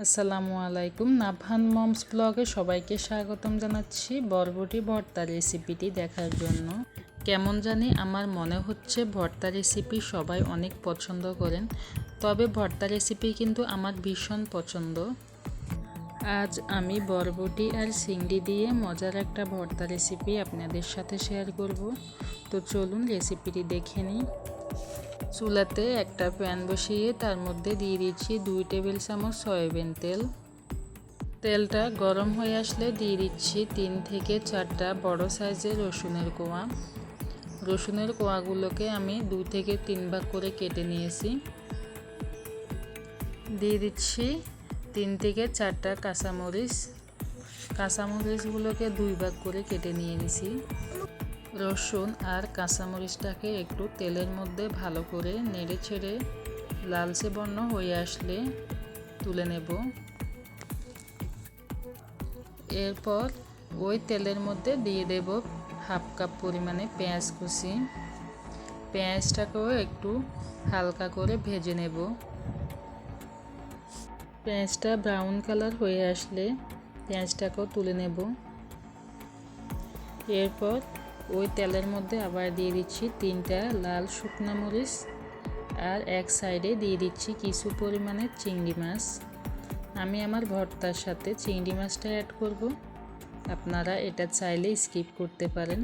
আসসালামু আলাইকুম। নাভান মমস ব্লগে সবাইকে স্বাগতম জানাচ্ছি বরবটি ভর্তা রেসিপিটি দেখার জন্য। কেমন জানি আমার মনে হচ্ছে ভর্তা রেসিপি সবাই অনেক পছন্দ করেন, তবে ভর্তা রেসিপি কিন্তু আমার ভীষণ পছন্দ। আজ আমি বরবটি আর চিংড়ি দিয়ে মজার একটা ভর্তা রেসিপি আপনাদের সাথে শেয়ার করব। তো চলুন রেসিপিটি দেখে নিই। চুলাতে একটা প্যান বসিয়ে তার মধ্যে দিয়ে দিচ্ছি 2 টেবিল চামচ সয়াবিন তেল। তেলটা গরম হয়ে আসলে দিয়ে দিচ্ছি 3 থেকে 4টা বড় সাইজের রসুনের কোয়া। রসুনের কোয়াগুলোকে আমি 2 থেকে 3 ভাগ করে কেটে নিয়েছি। দিয়ে দিচ্ছি 3 থেকে 4টা কাঁচামরিচ। কাঁচামরিচগুলোকে 2 ভাগ করে কেটে নিয়ে নিয়েছি। রসুন আর কাঁচামরিচটাকে একটু তেলের মধ্যে ভালো করে নেড়ে ছেড়ে লালচে বর্ণ হয়ে আসলে তুলে নেব। এরপর ওই তেলের মধ্যে দিয়ে দেব হাফ কাপ পরিমাণে পেঁয়াজ কুচি। পেঁয়াজটাকেও একটু হালকা করে ভেজে নেব। পেঁয়াজটা ব্রাউন কালার হয়ে আসলে পেঁয়াজটাকেও তুলে নেব। এরপর ওই তেলের মধ্যে আবার দিয়ে দিচ্ছি 3টা লাল শুকনো মরিচ আর এক সাইডে দিয়ে দিচ্ছি কিছু পরিমাণে চিংড়ি মাছ। আমি আমার ভর্তার সাথে চিংড়ি মাছটা অ্যাড করব, আপনারা এটা চাইলে স্কিপ করতে পারেন।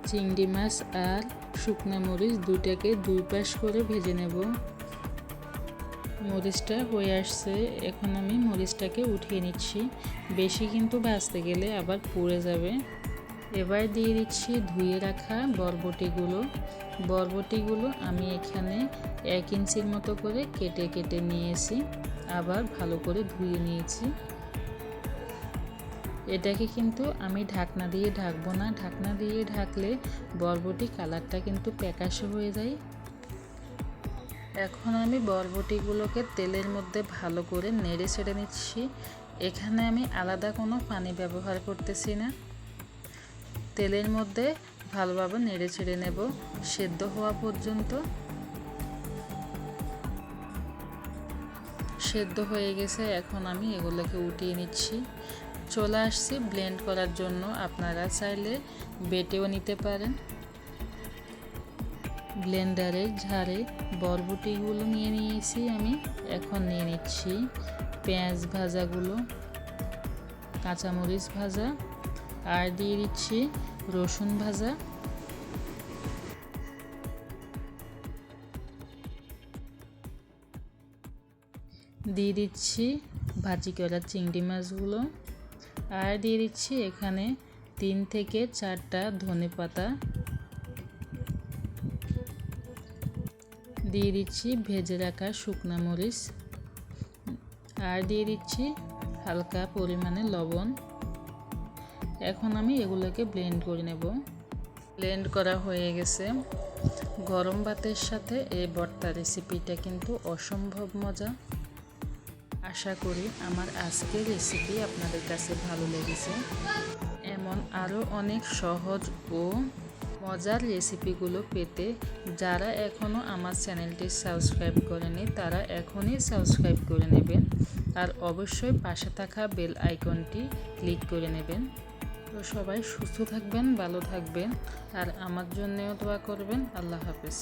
চিংড়ি মাছ আর শুকনো মরিচ দুটাকে 2 পাশ করে ভেজে নেব। মরিচটা হয়ে আসছে, এখন আমি মরিচটাকে উঠিয়ে নিচ্ছি। বেশি কিন্তু ভাজতে গেলে আবার পুড়ে যাবে। এবার দিয়ে দিচ্ছি ধুয়ে রাখা বরবটিগুলো আমি এখানে 1 ইঞ্চির মতো করে কেটে কেটে নিয়েছি, আবার ভালো করে ধুয়ে নিয়েছি। এটাকে কিন্তু আমি ঢাকনা দিয়ে ঢাকবো না, ঢাকনা দিয়ে ঢাকলে বরবটি কালারটা কিন্তু প্যাকাশে হয়ে যায়। এখন আমি বরবটিগুলোকে তেলের মধ্যে ভালো করে নেড়ে ছেড়ে নিচ্ছি। এখানে আমি আলাদা কোনো পানি ব্যবহার করতেছি না। তেলের মধ্যে ভালোভাবে নেড়ে ছেড়ে নেব সেদ্ধ হওয়া পর্যন্ত। সেদ্ধ হয়ে গেছে, এখন আমি এগুলোকে উঠিয়ে নিচ্ছি। চলে আসছি ব্লেন্ড করার জন্য, আপনারা চাইলে বেটেও নিতে পারেন। ব্লেন্ডারের ঝাড়ে বরবটিগুলো নিয়ে নিয়েছি আমি। এখন নিয়ে নিচ্ছি পেঁয়াজ ভাজাগুলো, কাঁচামরিচ ভাজা আর দিয়ে দিচ্ছি রসুন ভাজা। দিয়ে দিচ্ছি ভাজি করা চিংড়ি মাছগুলো আর দিয়ে দিচ্ছি এখানে 3 থেকে 4টা ধনেপাতা। দিয়ে দিচ্ছি ভেজে রাখা শুকনা মরিচ আর দিয়ে দিচ্ছি হালকা পরিমাণে লবণ। এখন আমি এগুলোকে ব্লেন্ড করে নেব। ব্লেন্ড করা হয়ে গেছে। গরম ভাতের সাথে এই ভর্তা রেসিপিটা কিন্তু অসম্ভব মজা। আশা করি আমার আজকের রেসিপি আপনাদের কাছে ভালো লেগেছে। এমন আরও অনেক সহজ ও মজার রেসিপিগুলো পেতে যারা এখনও আমার চ্যানেলটি সাবস্ক্রাইব করেনি তারা এখনই সাবস্ক্রাইব করে নেবেন আর অবশ্যই পাশে থাকা বেল আইকনটি ক্লিক করে নেবেন। তো সবাই সুস্থ থাকবেন, ভালো থাকবেন আর আমার জন্যও দোয়া করবেন। আল্লাহ হাফেজ।